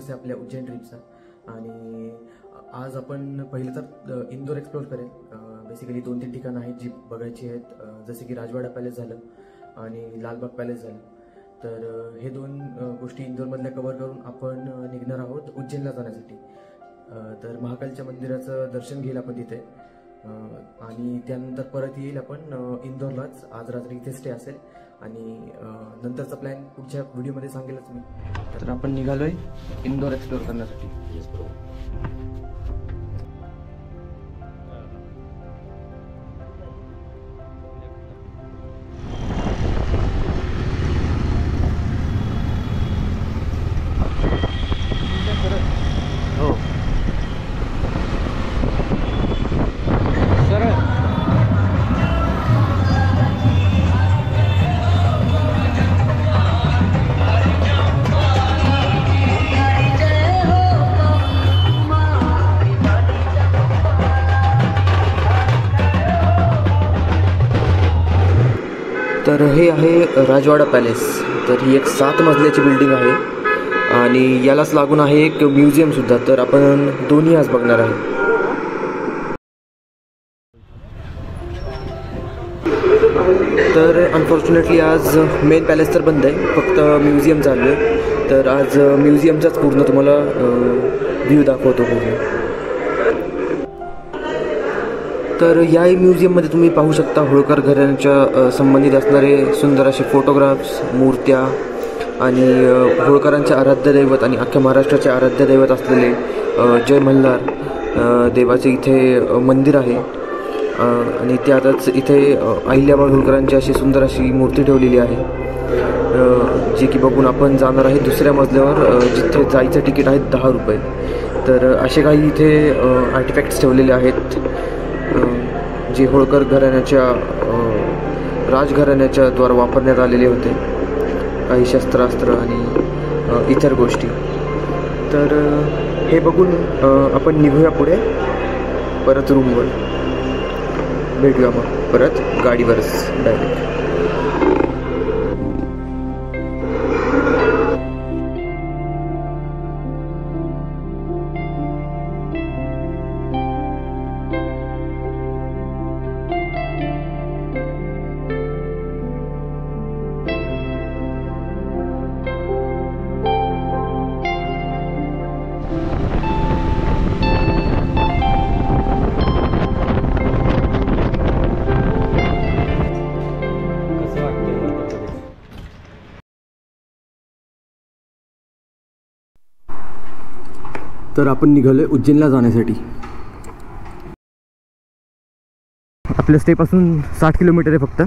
आहे आपल्या उज्जैन ट्रिपचा. आणि आज आपण पहिलं तर इंदोर एक्सप्लोर करेल. बेसिकली 2-3 ठिकाणं आहेत जी बघायची आहेत, जसे की राजवाडा पॅलेस झालं आणि लालबाग पॅलेस झालं. तर हे 2 गोष्टी इंदोरमधल्या कव्हर करून आपण निघणार आहोत उज्जैनला जाण्यासाठी. तर महाकालच्या मंदिराचं दर्शन घेईल आपण तिथे आणि त्यानंतर परत येईल आपण इंदोरलाच. आज रात्री इथे स्टे असेल आणि नंतरचा प्लॅन पुढच्या व्हिडिओमध्ये सांगेलच मी. तर आपण निघालोय इंदोर एक्सप्लोर करण्यासाठी. तर हे आहे राजवाडा पॅलेस. तर ही एक 7 मजल्याची बिल्डिंग आहे आणि यालाच लागून आहे एक म्युझियमसुद्धा. तर आपण दोन्ही आज बघणार आहे. तर अनफॉर्च्युनेटली आज मेन पॅलेस तर बंद आहे, फक्त म्युझियम चालू आहे. तर आज म्युझियमचाच पूर्ण तुम्हाला व्ह्यू दाखवतो पूर्ण. तर याही म्युझियममध्ये तुम्ही पाहू शकता होळकर घराण्याच्या संबंधित असणारे सुंदर असे फोटोग्राफ्स, मूर्त्या आणि होळकरांचे आराध्य दैवत आणि अख्ख्या महाराष्ट्राचे आराध्य दैवत असलेले जय मल्हार देवाचे इथे मंदिर आहे. आणि त्यातच इथे अहिल्याबाई होळकरांची अशी सुंदर अशी मूर्ती ठेवलेली आहे, जे की बघून आपण जाणार आहे दुसऱ्या मजल्यावर, जिथे जायचं तिकीट आहे 10 रुपये. तर असे काही इथे आर्टिफॅक्ट्स ठेवलेले आहेत जे होळकर घराण्याच्या राजघराण्याच्या द्वारा वापरण्यात आलेले होते. काही शस्त्रास्त्र आणि इतर गोष्टी. तर हे बघून आपण निघूया पुढे परत रूमवर. भेटूया मग परत गाडीवरच डायरेक्ट. तर आपण निघालोय उज्जैनला जाण्यासाठी. आपल्या स्टेपासून 60 किलोमीटर आहे फक्त.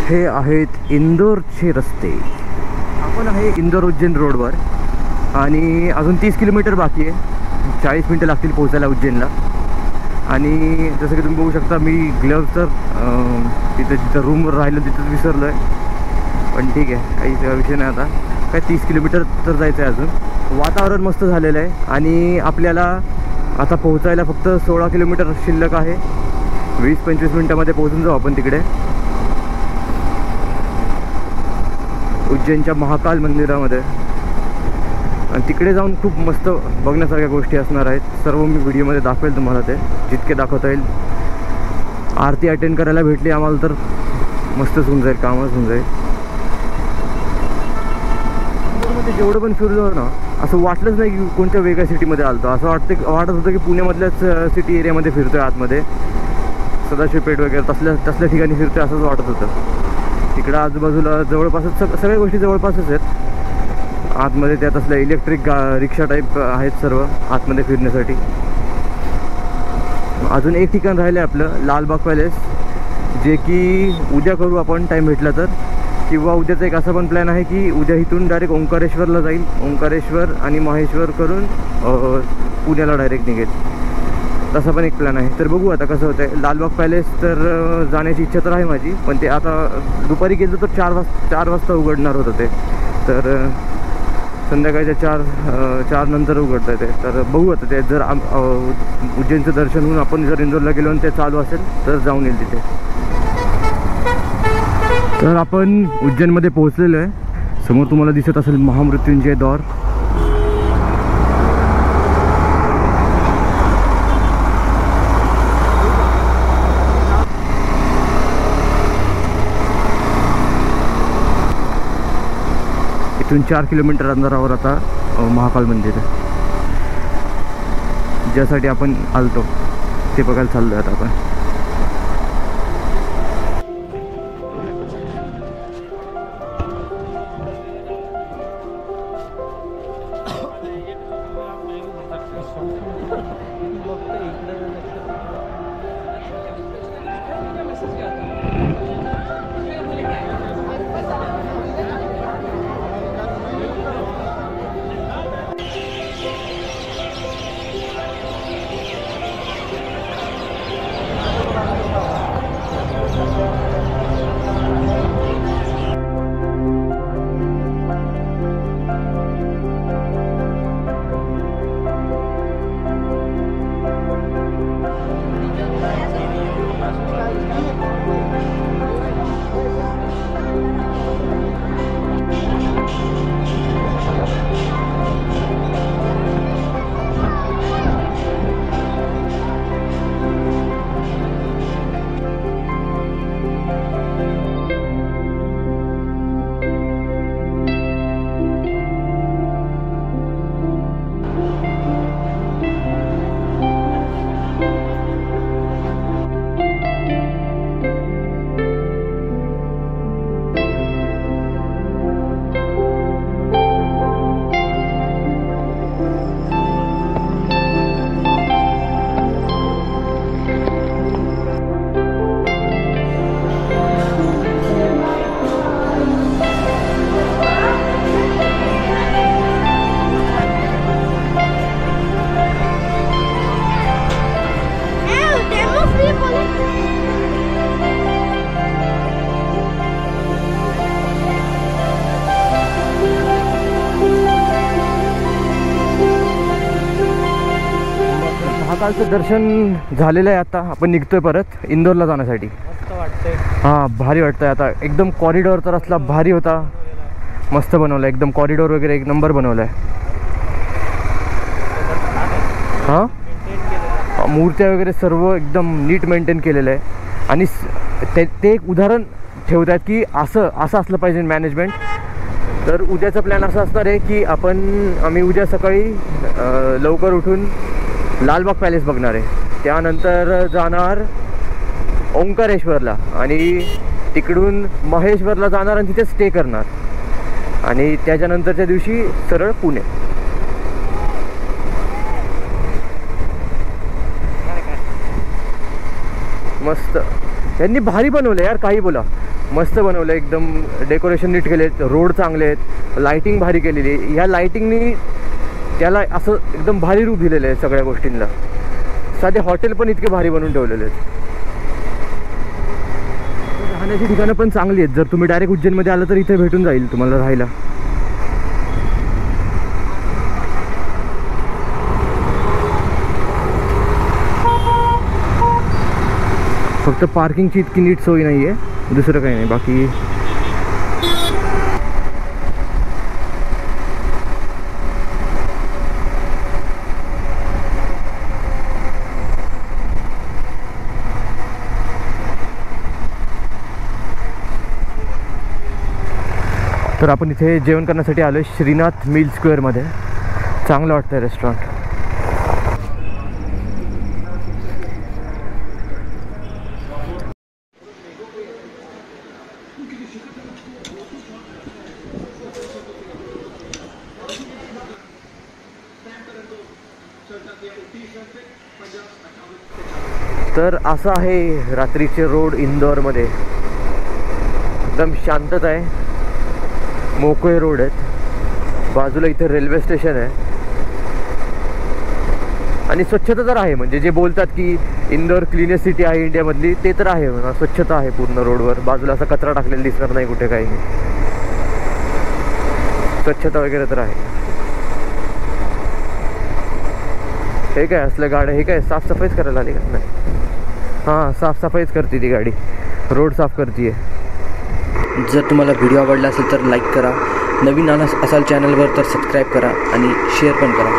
हे आहेत इंदोरचे रस्ते. आपण आहे इंदोर उज्जैन रोडवर आणि अजून 30 किलोमीटर बाकी आहे. 40 मिनटं लागतील पोहोचायला उज्जैनला. आणि जसं की तुम्ही बघू शकता मी ग्लव्ज तर जिथं रूमवर राहिलं तिथंच विसरलो आहे, पण ठीक आहे, काही विषय नाही. आता काय 30 किलोमीटर तर जायचं आहे अजून. वातावरण मस्त झालेलं आहे आणि आपल्याला आता पोहोचायला फक्त 16 किलोमीटर शिल्लक आहे. 20-25 मिनटामध्ये पोहोचून जाऊ आपण तिकडे उज्जैनच्या महाकाल मंदिरामध्ये. आणि तिकडे जाऊन खूप मस्त बघण्यासारख्या गोष्टी असणार आहेत. सर्व मी व्हिडिओमध्ये दाखवेल तुम्हाला, ते जितके दाखवता येईल. आरती अटेंड करायला भेटली आम्हाला तर मस्तच होऊन जाईल, कामच होऊन जाईल. जेवढं पण फिरलो ना, असं वाटलंच नाही की कोणत्या वेगळ्या सिटीमध्ये आलतो. असं वाटत होतं की पुण्यामधल्याच सिटी एरियामध्ये फिरतोय, आतमध्ये सदाशिवपेठ वगैरे तसल्या ठिकाणी फिरतोय असंच वाटत होतं. तिकडं आजूबाजूला जवळपासच सगळ्या गोष्टी जवळपासच आहेत. आतमध्ये त्यात असल्या इलेक्ट्रिक रिक्षा टाईप आहेत सर्व आतमध्ये फिरण्यासाठी. अजून एक ठिकाण राहिलं आहे आपलं लालबाग पॅलेस, जे की उद्या करू आपण टाईम भेटला तर. किंवा उद्याचा एक असा पण प्लॅन आहे की उद्या इथून डायरेक्ट ओंकारेश्वरला जाईल. ओंकारेश्वर आणि माहेश्वर करून पुण्याला डायरेक्ट निघेल, तसा पण एक प्लॅन आहे. तर बघू आता कसं होतं आहे. लालबाग पॅलेस तर जाण्याची इच्छा तर आहे माझी, पण ते आता दुपारी गेलं तर 4 वाजता उघडणार होतं ते. तर संध्याकाळच्या 4 नंतर उघडतं आहे ते. तर बघू आता ते जर उज्जैनचं दर्शन होऊन आपण जर इंदोरला गेलो आणि ते चालू असेल तर जाऊन येईल तिथे. तर आपण उज्जैनमध्ये पोहोचलेलो आहे. समोर तुम्हाला दिसत असेल महामृत्युंजय द्वार. इथून 4 किलोमीटर अंतरावर आता महाकाल मंदिर आहे, ज्यासाठी आपण आलतो ते बघायला चाललो आता आपण. महाकालचं दर्शन झालेलं आहे. आता आपण निघतोय परत इंदोरला जाण्यासाठी. मस्त वाटतंय. हां, भारी वाटतंय. आता एकदम कॉरिडॉर तर असला भारी होता, मस्त बनवला एकदम. कॉरिडॉर वगैरे एक नंबर बनवला आहे. हां, मूर्त्या वगैरे सर्व एकदम नीट मेंटेन केलेलं आहे. आणि ते एक उदाहरण ठेवत आहेत की असं असलं पाहिजे मॅनेजमेंट. तर उद्याचा प्लॅन असा असणार आहे की आम्ही उद्या सकाळी लवकर उठून लालबाग पॅलेस बघणार आहे. त्यानंतर जाणार ओंकारेश्वरला आणि तिकडून महेश्वरला जाणार आणि तिथे स्टे करणार. आणि त्याच्यानंतरच्या दिवशी सरळ पुणे. मस्त. त्यांनी भारी बनवलं यार, काही बोला. मस्त बनवलं एकदम. डेकोरेशन नीट केले, रोड चांगले आहेत, लाईटिंग भारी केलेली. ह्या लाईटिंगनी त्याला असं एकदम भारी रूप दिलेलं आहे सगळ्या गोष्टींना. साधे हॉटेल पण इतके भारी बनवून ठेवलेले आहेत. राहण्याची ठिकाणं पण चांगली आहेत. जर तुम्ही डायरेक्ट उज्जैनमध्ये आलं तर इथे भेटून जाईल तुम्हाला राहायला. फक्त पार्किंगची इतकी नीट सोय नाही आहे, दुसरं काही नाही. बाकी तर आपण इथे जेवण करण्यासाठी आलो आहे श्रीनाथ मिल स्क्वेअरमध्ये. चांगलं वाटतं रेस्टॉरंट. तर असं आहे रात्रीचे रोड इंदोरमध्ये. एकदम शांतता आहे, मोकळे रोड आहेत. बाजूला इथे रेल्वे स्टेशन आहे आणि स्वच्छता तर आहे. म्हणजे जे बोलतात की इंदोर क्लीनेस्ट सिटी आहे इंडियामधली, ते तर आहे म्हणा. स्वच्छता आहे पूर्ण रोडवर. बाजूला असा कचरा टाकलेला दिसणार नाही कुठे, काही स्वच्छता वगैरे तर आहे. हे काय असल्या गाड्या, हे काय साफसफाईच करायला आली का? नाही, हां साफसफाईच करते ती गाडी, रोड साफ करते आहे. जर तुम्हाला व्हिडिओ आवडला असेल तर लाईक करा, नवीन असाल चॅनलवर तर सबस्क्राईब करा आणि शेअर पण करा.